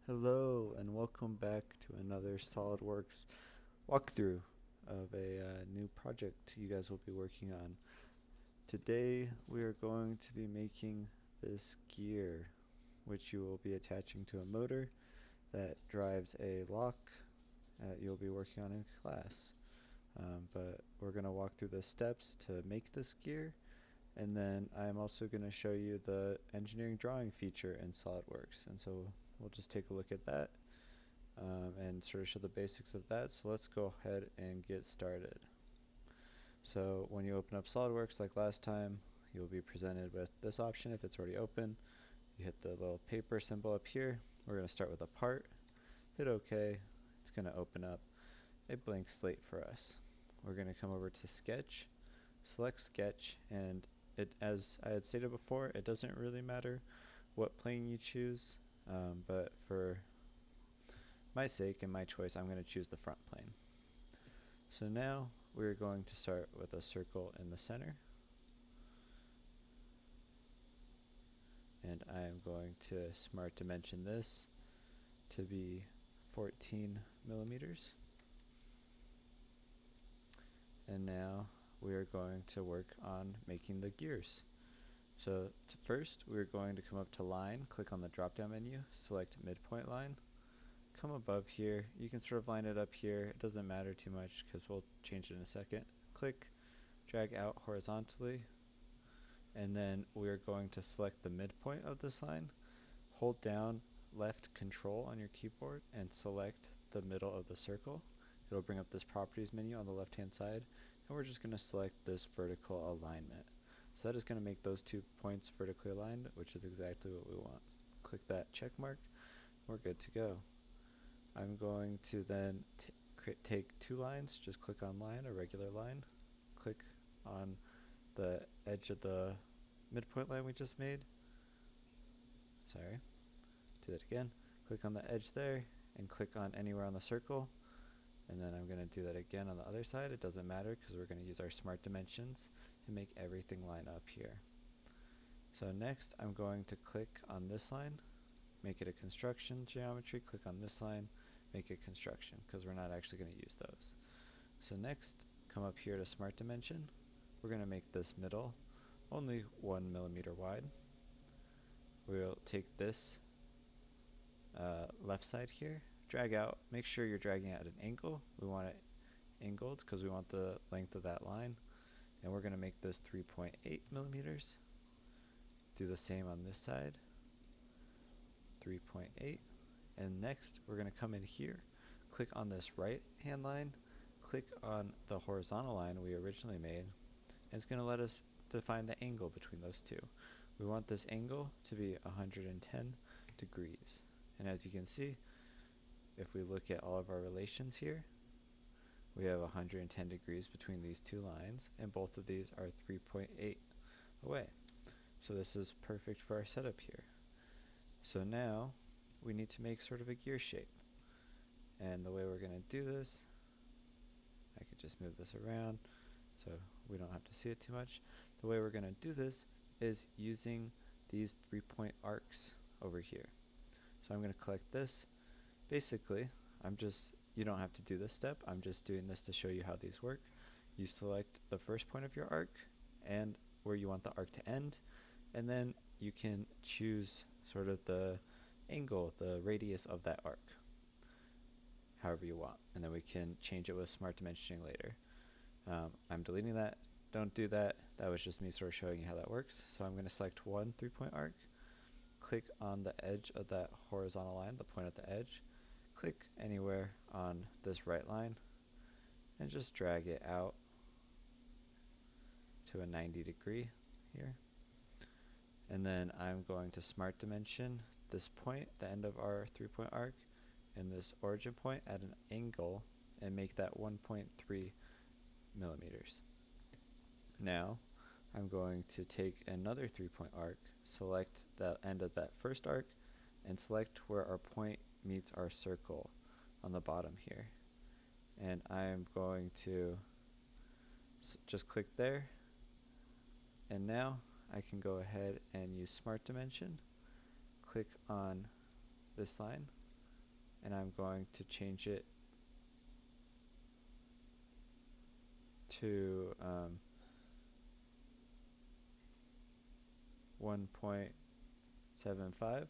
Hello and welcome back to another Solidworks walkthrough of a new project you guys will be working on. Today we are going to be making this gear, which you will be attaching to a motor that drives a lock that you'll be working on in class. But we're going to walk through the steps to make this gear, and then I'm also going to show you the engineering drawing feature in SolidWorks, and so we'll just take a look at that and sort of show the basics of that. So let's go ahead and get started. So when you open up SolidWorks like last time, you'll be presented with this option if it's already open. You hit the little paper symbol up here. We're going to start with a part. Hit OK. It's going to open up a blank slate for us. We're going to come over to Sketch, select Sketch, and as I had stated before, it doesn't really matter what plane you choose, but for my sake and my choice, I'm going to choose the front plane. So now we're going to start with a circle in the center, and I'm going to smart dimension this to be 14 millimeters. And now we are going to work on making the gears. So first we're going to come up to line, click on the drop down menu, select midpoint line, come above here. You can sort of line it up here. It doesn't matter too much because we'll change it in a second. Click, drag out horizontally, and then we're going to select the midpoint of this line. Hold down left control on your keyboard and select the middle of the circle. It'll bring up this properties menu on the left hand side, and we're just going to select this vertical alignment. So that is going to make those 2 points vertically aligned, which is exactly what we want. Click that check mark. We're good to go. I'm going to then take 2 lines, just click on line, a regular line, click on the edge of the midpoint line we just made. Sorry, do that again. Click on the edge there and click on anywhere on the circle, and then I'm going to do that again on the other side. It doesn't matter because we're going to use our smart dimensions to make everything line up here. So next I'm going to click on this line, make it a construction geometry, click on this line, make it construction, because we're not actually going to use those. So next, come up here to smart dimension. We're going to make this middle only 1 millimeter wide. We'll take this left side here, drag out, make sure you're dragging at an angle. We want it angled because we want the length of that line, and we're going to make this 3.8 millimeters. Do the same on this side, 3.8, and next we're going to come in here, click on this right hand line, click on the horizontal line we originally made, and it's going to let us define the angle between those two. We want this angle to be 110 degrees, and as you can see, if we look at all of our relations here, we have 110 degrees between these 2 lines, and both of these are 3.8 away. So this is perfect for our setup here. So now we need to make sort of a gear shape. And the way we're going to do this, I could just move this around so we don't have to see it too much. The way we're going to do this is using these 3-point arcs over here. So I'm going to collect this. Basically, you don't have to do this step. I'm just doing this to show you how these work. You select the first point of your arc and where you want the arc to end, and then you can choose sort of the angle, the radius of that arc, however you want, and then we can change it with smart dimensioning later. I'm deleting that. Don't do that. That was just me sort of showing you how that works. So I'm going to select one 3-point arc, click on the edge of that horizontal line, the point at the edge, click anywhere on this right line, and just drag it out to a 90 degree here. And then I'm going to smart dimension this point, the end of our 3-point arc, and this origin point at an angle, and make that 1.3 millimeters. Now I'm going to take another 3-point arc, select the end of that first arc, and select where our point meets our circle on the bottom here. And I'm going to just click there, and now I can go ahead and use smart dimension, click on this line, and I'm going to change it to 1.75.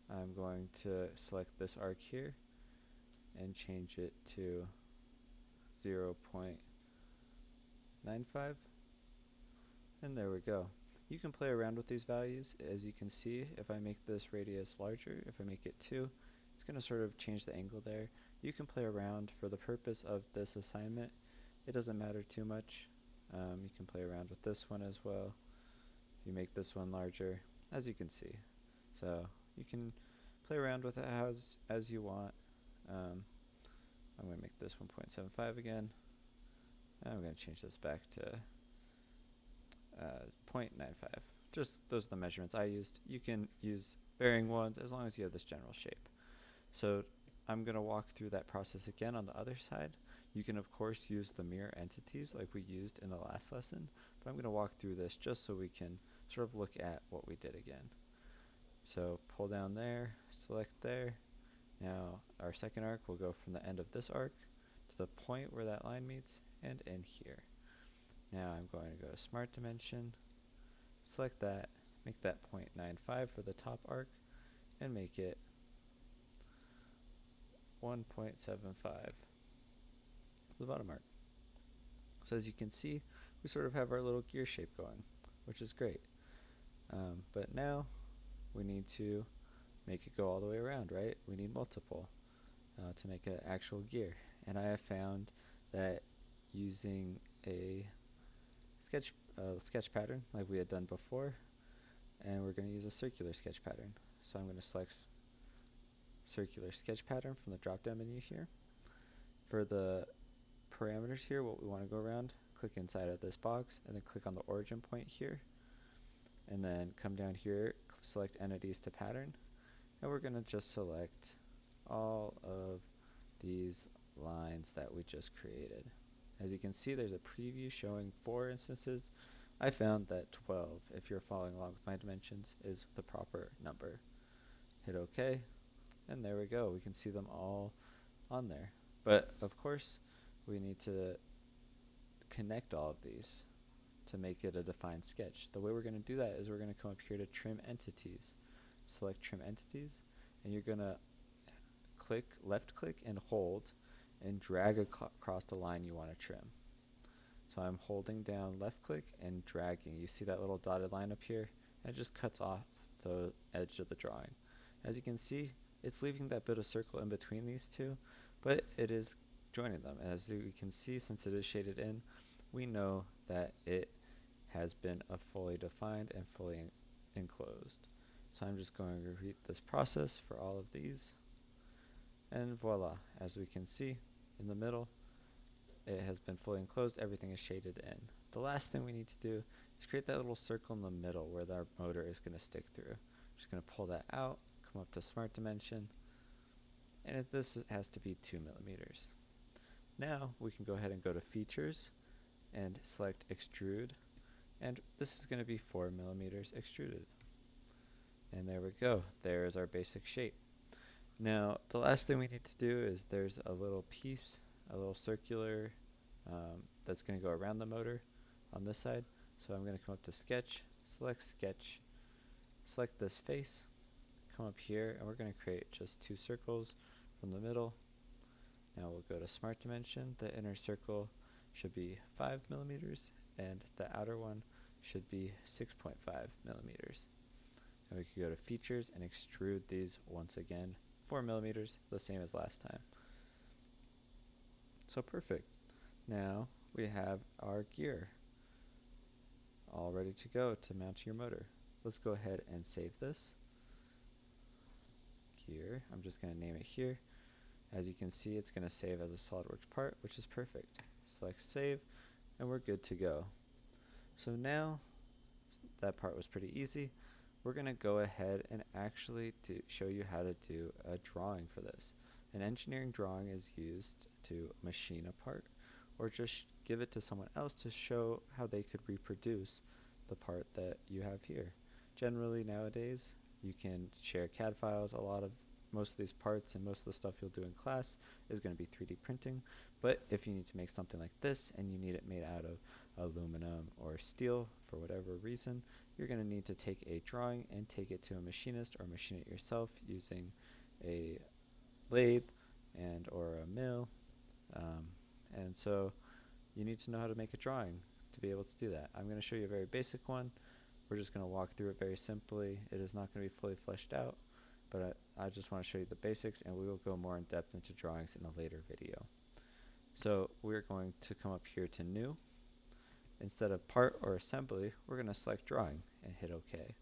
I'm going to select this arc here and change it to 0.95, and there we go. You can play around with these values. As you can see, if I make this radius larger, if I make it 2, it's going to sort of change the angle there. You can play around for the purpose of this assignment. It doesn't matter too much. You can play around with this one as well. You make this one larger, as you can see. So you can play around with it as you want. I'm going to make this 1.75 again. I'm going to change this back to 0.95. Just those are the measurements I used. You can use varying ones as long as you have this general shape. So I'm going to walk through that process again on the other side. You can of course use the mirror entities like we used in the last lesson, but I'm going to walk through this just so we can sort of look at what we did again. So pull down there, select there. Now our second arc will go from the end of this arc to the point where that line meets and in here. Now I'm going to go to Smart Dimension, select that, make that 0.95 for the top arc, and make it 1.75 for the bottom arc. So as you can see, we sort of have our little gear shape going, which is great. But now we need to make it go all the way around, right? We need multiple to make an actual gear. And I have found that using a sketch pattern like we had done before, and we're going to use a circular sketch pattern. So I'm going to select circular sketch pattern from the drop down menu here. For the parameters here, what we want to go around, click inside of this box and then click on the origin point here, and then come down here, select entities to pattern, and we're going to just select all of these lines that we just created. As you can see, there's a preview showing 4 instances. I found that 12, if you're following along with my dimensions, is the proper number. Hit OK, and there we go. We can see them all on there. But of course, we need to connect all of these to make it a defined sketch. The way we're going to do that is we're going to come up here to Trim Entities. Select Trim Entities, and you're going to left click and hold and drag across the line you want to trim. So I'm holding down left click and dragging. You see that little dotted line up here? And it just cuts off the edge of the drawing. As you can see, it's leaving that bit of circle in between these two, but it is joining them. As you can see, since it is shaded in, we know that it has been a fully defined and fully enclosed. So I'm just going to repeat this process for all of these. And voila, as we can see in the middle, it has been fully enclosed, everything is shaded in. The last thing we need to do is create that little circle in the middle where our motor is going to stick through. I'm just going to pull that out, come up to Smart Dimension, and this has to be 2 millimeters. Now we can go ahead and go to Features and select Extrude, and this is going to be 4 millimeters extruded. And there we go, there is our basic shape. Now, the last thing we need to do is there's a little piece, a little circular, that's going to go around the motor on this side. So I'm going to come up to Sketch, select this face, come up here, and we're going to create just 2 circles from the middle. Now we'll go to Smart Dimension. The inner circle should be 5 millimeters, and the outer one should be 6.5 millimeters. And we can go to Features and extrude these once again 4 millimeters, the same as last time. So perfect. Now we have our gear all ready to go to mount to your motor. Let's go ahead and save this. Gear, I'm just going to name it here. As you can see, it's going to save as a Solidworks part, which is perfect. Select Save, and we're good to go. So now, that part was pretty easy. We're going to go ahead and actually show you how to do a drawing for this. An engineering drawing is used to machine a part or just give it to someone else to show how they could reproduce the part that you have here. Generally nowadays, You can share CAD files. Most of these parts and most of the stuff you'll do in class is going to be 3D printing. But if you need to make something like this and you need it made out of aluminum or steel for whatever reason, you're going to need to take a drawing and take it to a machinist or machine it yourself using a lathe and or a mill. Um, and so you need to know how to make a drawing to be able to do that. I'm going to show you a very basic one. We're just going to walk through it very simply. It is not going to be fully fleshed out, but I just want to show you the basics, and we will go more in depth into drawings in a later video. So we're going to come up here to New. Instead of Part or Assembly, we're going to select Drawing and hit OK.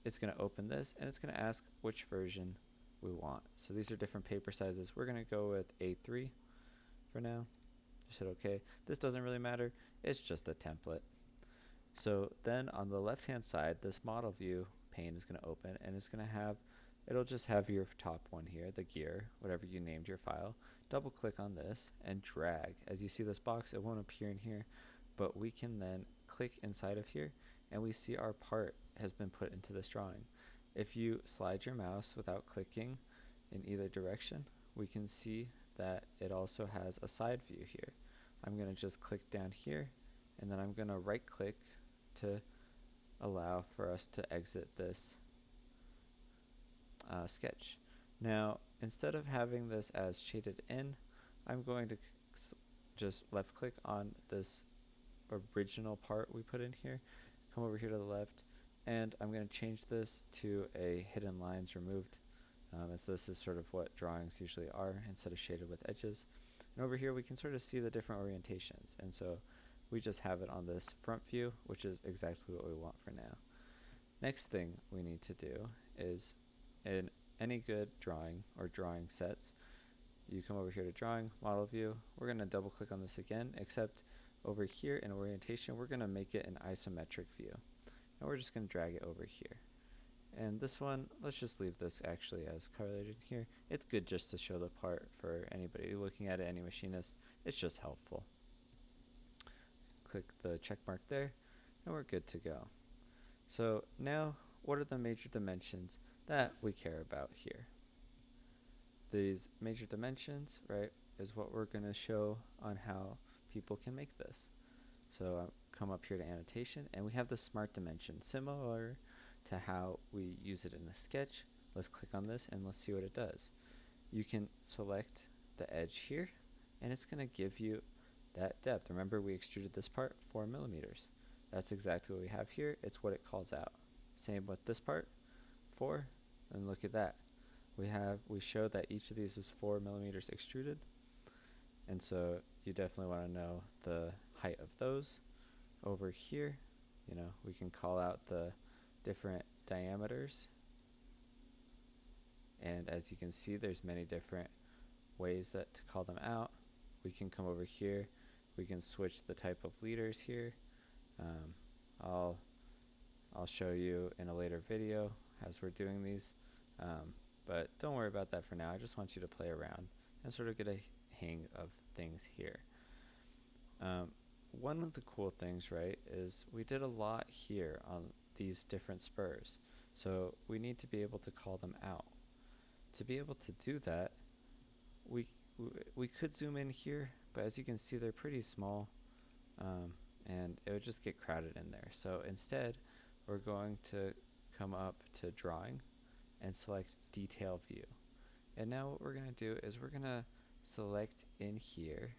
It's going to open this, and it's going to ask which version we want. So these are different paper sizes. We're going to go with A3 for now. Just hit OK. This doesn't really matter. It's just a template. So then on the left hand side, this model view pane is going to open, and it'll just have your top one here, the gear, whatever you named your file. Double click on this and drag. As you see this box, it won't appear in here, but we can then click inside of here, and we see our part has been put into this drawing. If you slide your mouse without clicking in either direction, we can see that it also has a side view here. I'm going to just click down here, and then I'm going to right click to allow for us to exit this sketch. Now, instead of having this as shaded in, I'm going to just left click on this original part we put in here, come over here to the left, and I'm going to change this to a hidden lines removed, as this is sort of what drawings usually are instead of shaded with edges. And over here we can sort of see the different orientations, and so we just have it on this front view, which is exactly what we want for now. Next thing we need to do is, in any good drawing or drawing sets, you come over here to Drawing, Model View. We're going to double click on this again, except over here in Orientation, we're going to make it an isometric view. And we're just going to drag it over here. And this one, let's just leave this actually as correlated here. It's good just to show the part for anybody looking at it, any machinist. It's just helpful. Click the check mark there, and we're good to go. So now, what are the major dimensions that we care about here? These major dimensions, right, is what we're going to show on how people can make this. So come up here to Annotation, and we have the Smart Dimension, similar to how we use it in a sketch. Let's click on this, and let's see what it does. You can select the edge here, and it's going to give you that depth. Remember, we extruded this part 4 millimeters. That's exactly what we have here. It's what it calls out. Same with this part, 4, and look at that. We show that each of these is 4 millimeters extruded, and so you definitely want to know the height of those. Over here, we can call out the different diameters, and as you can see, there's many different ways to call them out. We can come over here, we can switch the type of leaders here. I'll show you in a later video as we're doing these, but don't worry about that for now. I just want you to play around and sort of get a hang of things here. One of the cool things, right, is we did a lot here on these different spurs, so we need to be able to call them out. To be able to do that, we could zoom in here, but as you can see, they're pretty small, and it would just get crowded in there. So instead, we're going to come up to Drawing and select Detail View. And now what we're going to do is we're going to select in here,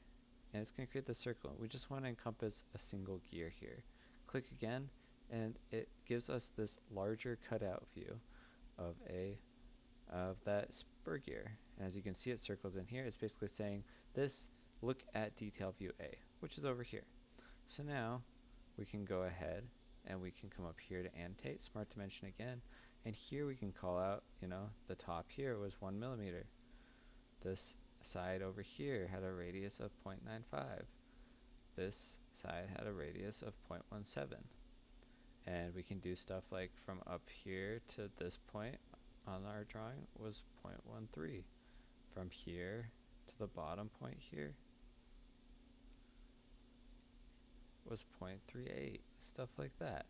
and it's going to create the circle. We just want to encompass a single gear here. Click again, and it gives us this larger cutout view of that spur gear. And as you can see, it circles in here. It's basically saying this, look at detail view A, which is over here. So now we can go ahead and we can come up here to Annotate, Smart Dimension again, and here we can call out, the top here was 1 millimeter. This side over here had a radius of 0.95. This side had a radius of 0.17. And we can do stuff like from up here to this point on our drawing was 0.13. From here to the bottom point here was 0.38, stuff like that.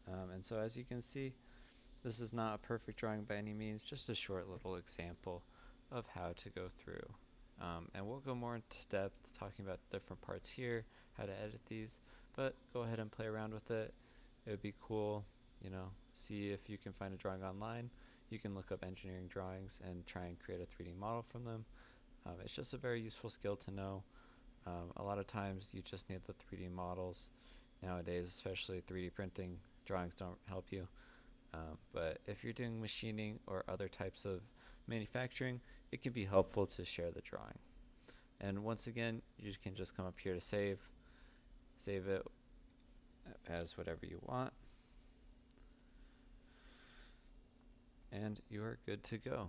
And so as you can see, This is not a perfect drawing by any means, just a short little example of how to go through. And we'll go more into depth talking about different parts here, how to edit these, but go ahead and play around with it. It would be cool, see if you can find a drawing online. You can look up engineering drawings and try and create a 3D model from them. It's just a very useful skill to know. A lot of times you just need the 3D models. Nowadays, especially 3D printing, drawings don't help you. But if you're doing machining or other types of manufacturing, it can be helpful to share the drawing. And once again, you can just come up here to save it as whatever you want, and you are good to go.